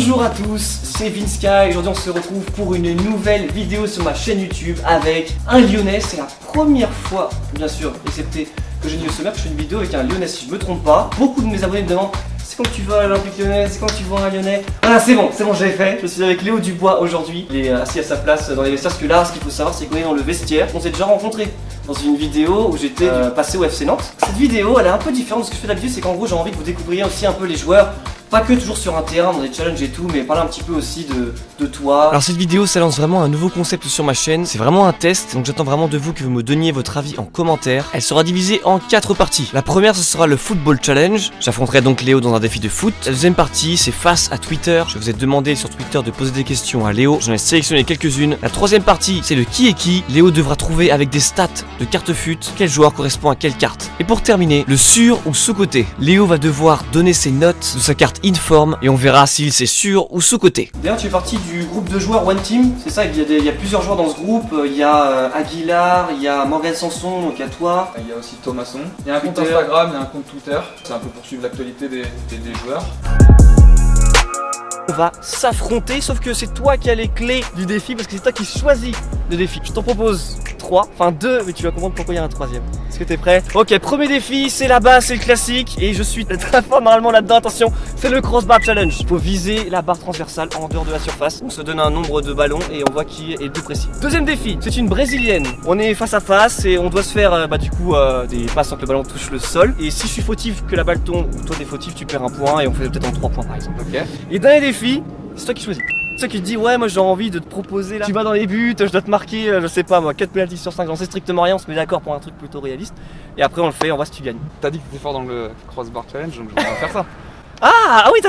Bonjour à tous, c'est Vinska et aujourd'hui on se retrouve pour une nouvelle vidéo sur ma chaîne YouTube avec un Lyonnais. C'est la première fois, bien sûr, excepté que j'ai dit au sommaire, que je fais une vidéo avec un Lyonnais si je me trompe pas. Beaucoup de mes abonnés me demandent c'est quand tu vas à l'Olympique Lyonnais, c'est quand tu vois un Lyonnais. Voilà, c'est bon, je l'ai fait. Je suis avec Léo Dubois aujourd'hui. Il est assis à sa place dans les vestiaires parce que là, ce qu'il faut savoir, c'est qu'on est dans le vestiaire. On s'est déjà rencontrés dans une vidéo où j'étais passé au FC Nantes. Cette vidéo, elle est un peu différente de ce que je fais d'habitude, c'est qu'en gros, j'ai envie que vous découvriez aussi un peu les joueurs. Pas que toujours sur un terrain, dans des challenges et tout, mais parler un petit peu aussi de toi. Alors cette vidéo, ça lance vraiment un nouveau concept sur ma chaîne. C'est vraiment un test, donc j'attends vraiment de vous que vous me donniez votre avis en commentaire. Elle sera divisée en 4 parties. La première, ce sera le Football Challenge. J'affronterai donc Léo dans un défi de foot. La deuxième partie, c'est face à Twitter. Je vous ai demandé sur Twitter de poser des questions à Léo. J'en ai sélectionné quelques-unes. La troisième partie, c'est le qui est qui. Léo devra trouver avec des stats de carte fut quel joueur correspond à quelle carte. Et pour terminer, le sur ou sous-côté. Léo va devoir donner ses notes de sa carte informe et on verra s'il c'est sur ou sous-côté. D'ailleurs, tu fais partie du groupe de joueurs One Team, c'est ça, il y a plusieurs joueurs dans ce groupe. Il y a Aguilar, il y a Morgan Sanson, donc il y a toi. Il y a aussi Thomasson. Il y a un compte Instagram, il y a un compte Twitter. C'est un peu pour suivre l'actualité des joueurs. On va s'affronter, sauf que c'est toi qui as les clés du défi parce que c'est toi qui choisis le défi. Je t'en propose 3, enfin 2, mais tu vas comprendre pourquoi il y a un troisième. Est-ce que t'es prêt? Ok, premier défi, c'est la base, c'est le classique. Et je suis très fort normalement là-dedans, attention, c'est le crossbar challenge. Il faut viser la barre transversale en dehors de la surface. On se donne un nombre de ballons et on voit qui est le plus précis. Deuxième défi, c'est une brésilienne. On est face à face et on doit se faire des passes sans que le ballon touche le sol. Et si je suis fautif que la balle tombe ou toi t'es fautif, tu perds un point et on fait peut-être en 3 points par exemple. Ok. Et dernier défi, c'est toi qui choisis. C'est toi qui te dis ouais moi j'ai envie de te proposer là. Tu vas dans les buts, je dois te marquer, je sais pas moi, 4 penalties sur 5, j'en sais strictement rien, on se met d'accord pour un truc plutôt réaliste. Et après on le fait, on voit si tu gagnes. T'as dit que t'étais fort dans le crossbar challenge, donc je vais faire ça. Ah oui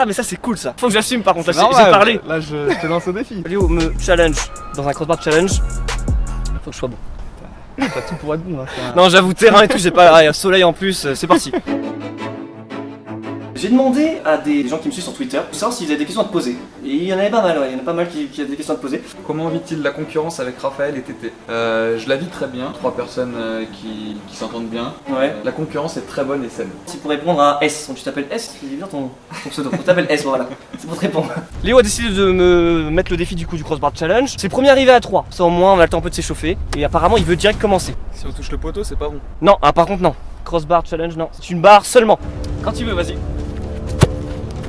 mais ça c'est cool ça. Faut que j'assume par contre, là j'ai parlé. Là je te lance au défi. Léo me challenge dans un crossbar challenge. Faut que je sois bon. T'as tout pour être bon là. Non j'avoue terrain et tout, j'ai pas soleil en plus, c'est parti. J'ai demandé à des gens qui me suivent sur Twitter pour savoir s'ils avaient des questions à te poser. Et il y en avait pas mal, ouais. Il y en a pas mal qui avaient des questions à te poser. Comment vit-il la concurrence avec Raphaël et Tété? Je la vis très bien, 3 personnes qui s'entendent bien. Ouais. La concurrence est très bonne et saine. C'est pour répondre à S, donc tu t'appelles S, c'est bien ton pseudo. On t'appelle S, voilà. C'est pour te répondre. Léo a décidé de me mettre le défi du crossbar challenge. C'est le premier arrivé à 3. Ça au moins on a le temps un peu de s'échauffer. Et apparemment il veut direct commencer. Si on touche le poteau, c'est pas bon. Non, par contre non. Crossbar challenge, non. C'est une barre seulement. Quand tu veux, vas-y.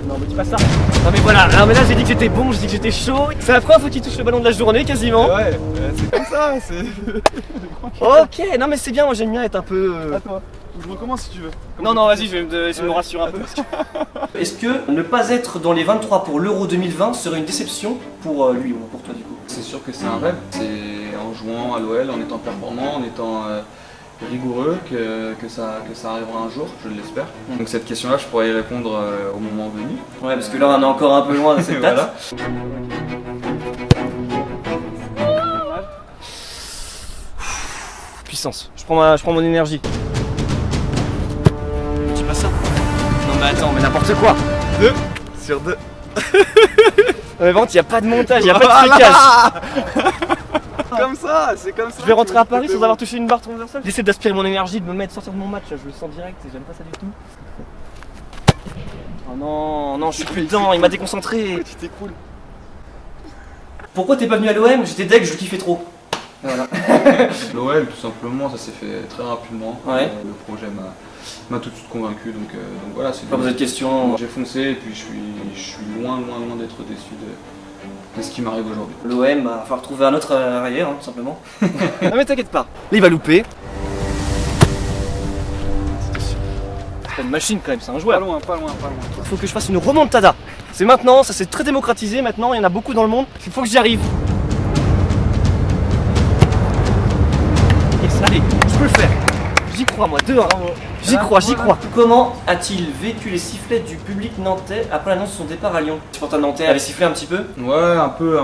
Non mais dis pas ça. Non mais voilà, alors mais là j'ai dit que j'étais bon, j'ai dit que j'étais chaud. C'est la première fois qu'il touche le ballon de la journée quasiment. Ouais, c'est comme ça, c'est... Ok, non mais c'est bien, moi j'aime bien être un peu... Attends, je recommence si tu veux. Non, vas-y, je vais essayer de me rassurer un peu. Est-ce que ne pas être dans les 23 pour l'Euro 2020 serait une déception pour lui ou pour toi du coup? C'est sûr que c'est un rêve, c'est en jouant à l'OL, en étant performant, en étant rigoureux que ça arrivera un jour, je l'espère. Donc cette question-là, je pourrais y répondre au moment venu. Ouais, parce que là on est encore un peu loin de cette date. Voilà. Puissance, je prends mon énergie. Dis pas ça. Non mais attends, mais n'importe quoi. 2 sur 2. Mais bon, il n'y a pas de montage, il n'y a pas de trucage. Comme ça, c'est comme ça. Je vais rentrer à Paris sans avoir touché une barre transversale. J'essaie d'aspirer mon énergie, de me mettre, sortir de mon match, là, je le sens direct et j'aime pas ça du tout. Oh non, je suis plus dedans, il m'a déconcentré. Tu t'écroules. Pourquoi t'es pas venu à l'OM? J'étais deg, je kiffais trop. Voilà. L'OL, tout simplement, ça s'est fait très rapidement. Ouais. Le projet m'a tout de suite convaincu, donc voilà. Pas poser de questions. J'ai foncé et puis je suis loin d'être déçu de ce qui m'arrive aujourd'hui. L'OM, va falloir trouver un autre arrière, tout simplement. Non mais t'inquiète pas, là il va louper. C'est pas une machine quand même, c'est un joueur. Pas loin. Faut que je fasse une remontada. C'est maintenant, ça s'est très démocratisé maintenant, il y en a beaucoup dans le monde. Il faut que j'y arrive. Yes, allez, je peux le faire. J'y crois moi, 2-1. J'y crois. Comment a-t-il vécu les sifflets du public nantais après l'annonce de son départ à Lyon? Les supporters nantais avaient sifflé un petit peu? Ouais, un peu,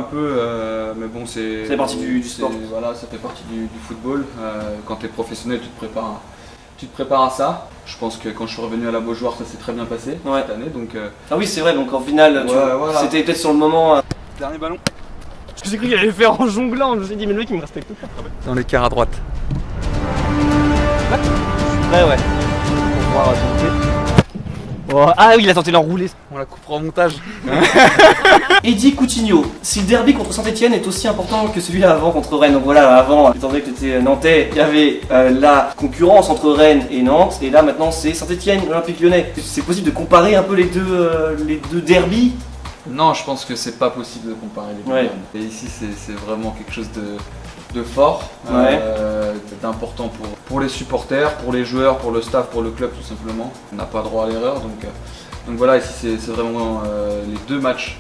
mais bon, c'est... Ça fait partie du sport. Voilà, ça fait partie du football. Quand tu es professionnel, tu te prépares à ça. Je pense que quand je suis revenu à la Beaujoire, ça s'est très bien passé cette année. Donc, ah oui, c'est vrai, donc en finale, voilà. c'était peut-être sur le moment... Dernier ballon. J'ai cru qu'il allait le faire en jonglant, je me suis dit mais le mec il me respecte pas. Dans l'écart à droite. Là, je suis prêt, ouais. Pour pouvoir tenter. Oh, ah oui, il a tenté d'enrouler. On la coupera au montage. Eddy Coutinho, si le derby contre Saint-Etienne est aussi important que celui-là avant contre Rennes, donc voilà, avant, étant donné que tu étais nantais, il y avait la concurrence entre Rennes et Nantes, et là maintenant c'est Saint-Etienne, Olympique Lyonnais. C'est possible de comparer un peu les deux derbys? Non, je pense que c'est pas possible de comparer les deux. Ouais. Et ici, c'est vraiment quelque chose de fort, Ouais. d'important pour les supporters, pour les joueurs, pour le staff, pour le club tout simplement. On n'a pas droit à l'erreur, donc voilà, ici c'est vraiment les deux matchs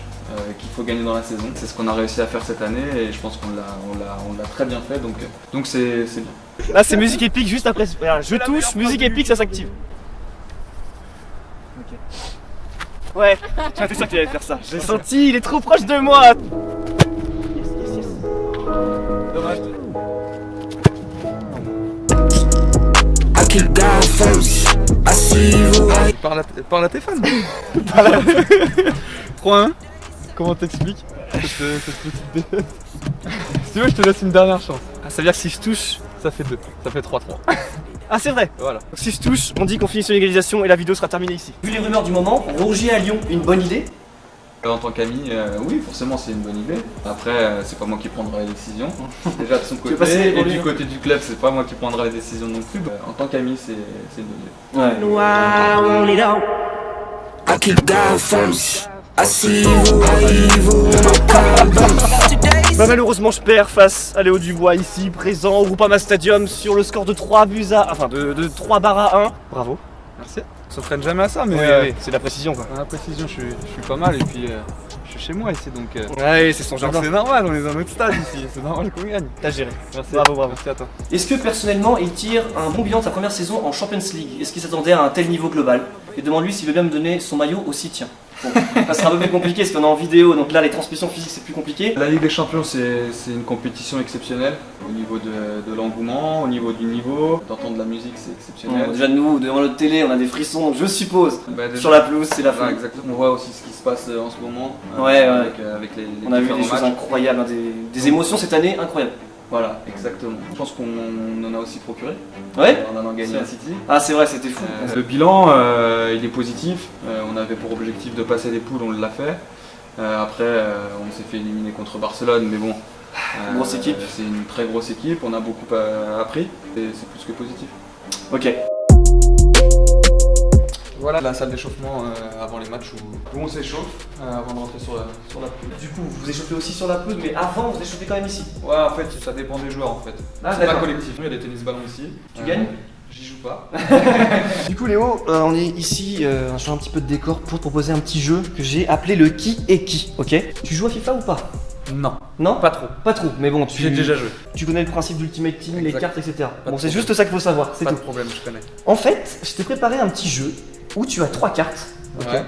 qu'il faut gagner dans la saison. C'est ce qu'on a réussi à faire cette année et je pense qu'on l'a très bien fait, donc c'est bien. Là, c'est musique épique juste après. Regarde, je touche, musique épique, ça s'active. Ok. Ouais, j'avais sûr qu'il allait faire ça. J'ai senti, il est trop proche de moi. Dommage. I keep God first. I see you. Parle à tes fans. 3-1. Comment t'expliques cette petite défaite? Si tu veux, je te laisse une dernière chance. Ah, ça veut dire que si je touche. Ça fait 2. Ça fait 3-3. Ah, c'est vrai. Voilà. Donc, si je touche, on dit qu'on finit sur l'égalisation et la vidéo sera terminée ici. Vu les rumeurs du moment, Rongier à Lyon, une bonne idée? En tant qu'ami, oui, forcément c'est une bonne idée. Après, c'est pas moi qui prendrai les décisions. Déjà de son côté, passer et pour du lui. côté du club, c'est pas moi qui prendrai les décisions non plus. En tant qu'ami, c'est une bonne idée. Ouais. I want it all. I keep God first. I see you. Evil. Bah malheureusement je perds face à Léo Dubois ici, présent au Groupama Stadium sur le score de 3 buts à... Enfin de 3 barres à 1. Bravo. Merci. On s'entraîne jamais à ça, mais Oui, c'est de la précision quoi. dans la précision, je suis pas mal et puis je suis chez moi ici donc. Ouais, c'est son Donc jardin. c'est normal, on est dans notre stade ici, c'est normal qu'on gagne. T'as géré. Merci. Bravo. Merci à toi. Est-ce que personnellement il tire un bon bilan de sa première saison en Champions League? Est-ce qu'il s'attendait à un tel niveau global? Et demande-lui s'il veut bien me donner son maillot aussi, tiens. Bon, ça sera un peu plus compliqué parce qu'on est en vidéo, donc là les transmissions physiques c'est plus compliqué. La Ligue des Champions, c'est une compétition exceptionnelle au niveau de l'engouement, au niveau du niveau. D'entendre la musique, c'est exceptionnel. Bon, déjà nous, devant notre télé, on a des frissons, je suppose. Bah, déjà- Sur la pelouse, c'est la Voilà, folie. exactement. On voit aussi ce qui se passe en ce moment Ouais. avec les On a vu différents des choses matchs. incroyables, hein, des émotions cette année incroyables. Voilà, exactement. Je pense qu'on en a aussi procuré Ouais. en allant gagner C'est- à City. Ah c'est vrai, c'était fou. Le bilan, il est positif. On avait pour objectif de passer les poules, on l'a fait. Après, on s'est fait éliminer contre Barcelone, mais bon. Grosse équipe. C'est une très grosse équipe, on a beaucoup appris et c'est plus que positif. Ok. Voilà la salle d'échauffement avant les matchs où on s'échauffe avant de rentrer sur la pelouse. Du coup, vous échauffez aussi sur la pelouse, mais avant vous échauffez quand même ici. Ouais, en fait, ça dépend des joueurs en fait. Ah, C'est pas d'accord. collectif. Il y a des tennis ballons ici. Tu gagnes? J'y joue pas. Du coup Léo, on est ici, je change un petit peu de décor pour te proposer un petit jeu que j'ai appelé le qui est qui, ok? Tu joues à FIFA ou pas? Non, Non? pas trop. Pas trop, mais bon, J'ai déjà joué. tu connais le principe d'Ultimate Team, les Exact. cartes, etc. Pas de Bon, c'est problème. juste ça qu'il faut savoir, c'est Pas tout. de problème, je connais. En fait, je t'ai préparé un petit jeu où tu as 3 cartes, ok? Ouais.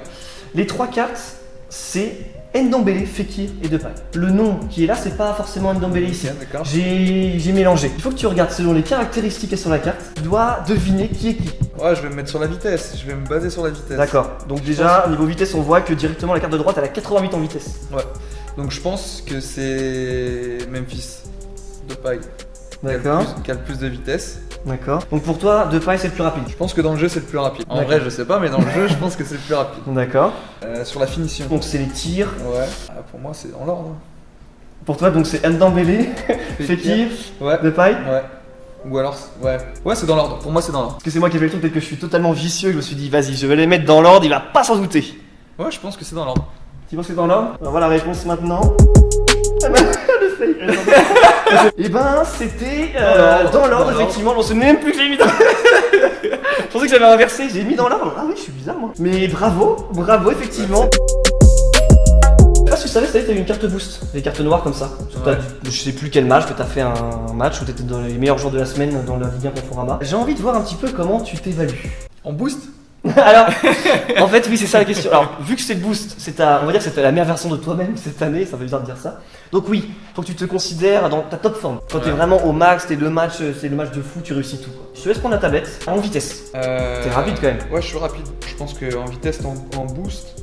Les 3 cartes, c'est Ndombele, Fekir et Depay. Le nom qui est là, c'est pas forcément Ndombele ici. D'accord. J'ai mélangé. Il faut que tu regardes selon les caractéristiques qui sont sur la carte. Tu dois deviner qui est qui. Ouais, je vais me mettre sur la vitesse. Je vais me baser sur la vitesse. D'accord. Donc déjà, niveau vitesse, on voit que directement la carte de droite, elle a 88 en vitesse. Ouais. Donc je pense que c'est Memphis Depay D'accord. qui a le plus de vitesse. D'accord. Donc pour toi, Depay, c'est le plus rapide. Je pense que dans le jeu c'est le plus rapide. En D'accord. vrai je sais pas mais dans le jeu je pense que c'est le plus rapide. D'accord. Sur la finition. Donc c'est les tirs. Ouais. Ah, pour moi c'est dans l'ordre. Pour toi, donc c'est Ndombele, Fekir, Ouais. Depay. Ouais. Ou alors ouais. Ouais c'est dans l'ordre. Pour moi c'est dans l'ordre. Parce que c'est moi qui ai fait le truc, peut-être que je suis totalement vicieux. Je me suis dit, vas-y, je vais les mettre dans l'ordre, il va pas s'en douter. Ouais je pense que c'est dans l'ordre. Tu penses que c'est dans l'ordre? On va voir la réponse maintenant. Et ben c'était dans l'ordre effectivement, on sait même plus que je l'ai mis dans Je pensais que j'avais inversé, j'ai mis dans l'ordre. Ah oui, je suis bizarre moi. Mais bravo, effectivement. Je sais pas si tu savais, t'as eu une carte boost, des cartes noires comme ça. Ouais. Je sais plus quel match, mais t'as fait un match où t'étais dans les meilleurs jours de la semaine dans la Ligue 1 Conforama. J'ai envie de voir un petit peu comment tu t'évalues. En boost. Alors, en fait, oui, c'est ça la question. Alors, vu que c'est le boost, on va dire que c'est la meilleure version de toi-même cette année, ça fait bizarre de dire ça. Donc oui, faut que tu te considères dans ta top forme. Quand t'es Ouais. vraiment au max, c'est le match de fou, tu réussis tout. Je te laisse prendre la tablette en vitesse. T'es rapide quand même. Ouais je suis rapide. Je pense qu'en vitesse en boost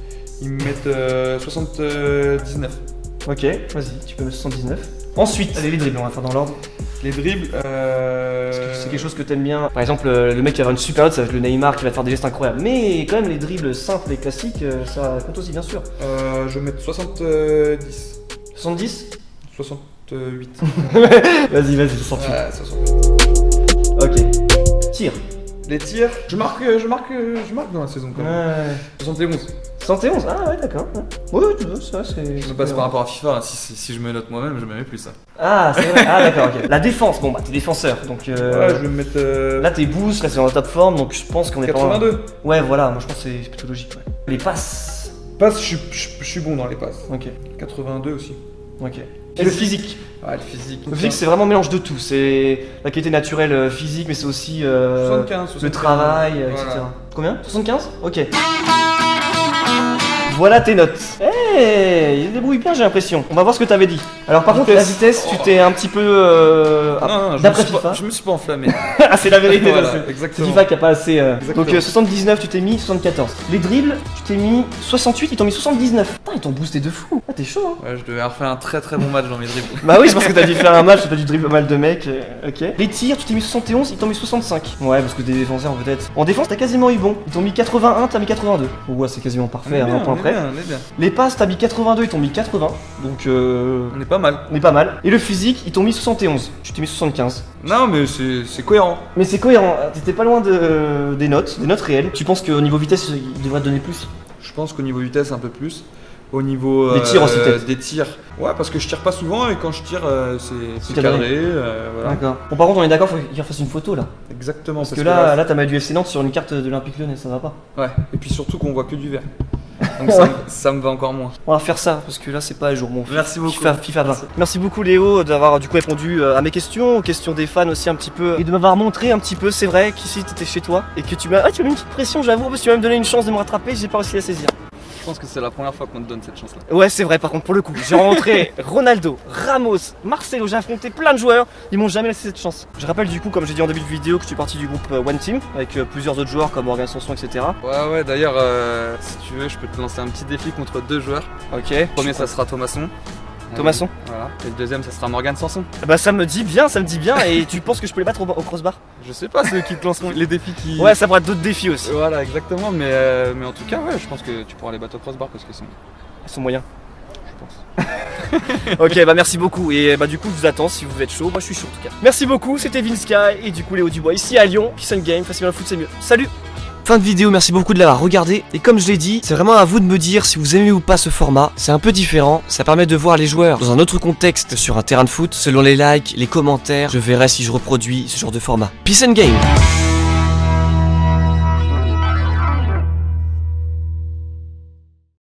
ils me mettent 79. Ok, vas-y, tu peux mettre 79. Ensuite, allez les dribbles, on va faire dans l'ordre. Les dribbles, C'est quelque chose que t'aimes bien. Par exemple, le mec qui va avoir une super note, ça va être le Neymar qui va faire des gestes incroyables. Mais quand même, les dribbles simples et classiques, ça compte aussi, bien sûr. je vais mettre 70. 70 68. Vas-y, 68. 68. Ok. Tir. Les tirs, je marque dans la saison quand même. Ouais. 71. 71. Ah ouais, d'accord. Ouais, tu vois, ça c'est. Je me passe par rapport à FIFA, hein. Si je me note moi-même, je me mets plus ça. Ah, c'est vrai. Ah, d'accord, ok. La défense, bon bah, t'es défenseur. Donc Ouais, je vais me mettre. là, t'es boost, là, c'est dans la top forme. Donc je pense qu'on est pas loin. 82. Ouais, voilà, moi je pense que c'est plutôt logique. Ouais. Les passes. Passes, je suis bon dans les passes. Ok, 82 aussi. ok. Et le physique. Ouais, le physique. Le physique, c'est vraiment un mélange de tout. C'est la qualité naturelle physique, mais c'est aussi 75, le travail, voilà. etc. Combien 75. Ok. Voilà tes notes. Il débrouille bien, j'ai l'impression. On va voir ce que t'avais dit. Alors, par contre, la vitesse, tu t'es un petit peu. Non, d'après FIFA. je me suis pas enflammé. Ah, c'est la vérité, Voilà, là, c'est exactement. FIFA qui a pas assez. Exactement. Donc, 79, tu t'es mis 74. Les dribbles, tu t'es mis 68, ils t'ont mis 79. Putain, ils t'ont boosté de fou. Ah, t'es chaud, hein. Ouais, je devais avoir fait un très très bon match dans mes dribbles. Bah oui, c'est parce que t'as dû faire un match, t'as dû dribbler pas mal de mecs. Ok. Les tirs, tu t'es mis 71, ils t'ont mis 65. Ouais, parce que des défenseurs peut-être. En défense, t'as quasiment eu bon. Ils t'ont mis 81, t'as mis 82. Ouais, c'est quasiment parfait, à un point près. On est bien. Les passes, t'as mis 82, ils t'ont mis 80. Donc On est pas mal. on est pas mal. Et le physique, ils t'ont mis 71. Tu t'es mis 75. Non, mais c'est cohérent. Mais c'est cohérent, t'étais pas loin des notes réelles. Tu penses qu'au niveau vitesse, il devrait te donner plus? Je pense qu'au niveau vitesse, un peu plus. Au niveau Des tirs aussi, peut-être. des tirs. Ouais, parce que je tire pas souvent et quand je tire, c'est cadré. cadré. Voilà. D'accord. Bon, par contre, on est d'accord, faut qu'il refasse une photo là. Exactement. Parce que là t'as mis du FC Nantes sur une carte de l'Olympique Lyonnais, ça va pas. Ouais. Et puis surtout qu'on voit que du vert. Donc Ouais. ça me va encore moins. On va faire ça parce que là c'est pas les jours. Bon, Merci beaucoup. FIFA 20. Merci beaucoup Léo d'avoir du coup répondu à mes questions, aux questions des fans aussi un petit peu et de m'avoir montré un petit peu, c'est vrai qu'ici t'étais chez toi et que tu m'as mis une petite pression, j'avoue, parce que tu m'as même donné une chance de me rattraper, j'ai pas réussi à saisir. Je pense que c'est la première fois qu'on te donne cette chance-là. Ouais, c'est vrai, par contre, pour le coup, j'ai rencontré Ronaldo, Ramos, Marcelo, j'ai affronté plein de joueurs, ils m'ont jamais laissé cette chance. Je rappelle du coup, comme j'ai dit en début de vidéo, que je suis parti du groupe One Team avec plusieurs autres joueurs comme Morgan Sanson, etc. Ouais, d'ailleurs, si tu veux, je peux te lancer un petit défi contre 2 joueurs. Ok. Le premier, ça sera Thomasson. Thomasson. Voilà. Et le deuxième, ça sera Morgan Sanson. Bah ça me dit bien, et tu penses que je peux les battre au crossbar? Je sais pas, ceux qui te lanceront les défis qui. Ouais, ça pourrait être d'autres défis aussi. Voilà, exactement, mais en tout cas, ouais, je pense que tu pourras les battre au crossbar parce qu'ils sont. Ils sont moyens. Je pense. Ok, bah merci beaucoup. Et bah du coup, je vous attends si vous êtes chaud. Moi, je suis chaud en tout cas. Merci beaucoup, c'était Vinsky et du coup Léo Dubois ici à Lyon. Peace and Game, facilement le foot, c'est mieux. Salut! Fin de vidéo, merci beaucoup de l'avoir regardé. Et comme je l'ai dit, c'est vraiment à vous de me dire si vous aimez ou pas ce format. C'est un peu différent, ça permet de voir les joueurs dans un autre contexte sur un terrain de foot. Selon les likes, les commentaires, je verrai si je reproduis ce genre de format. Peace and Game!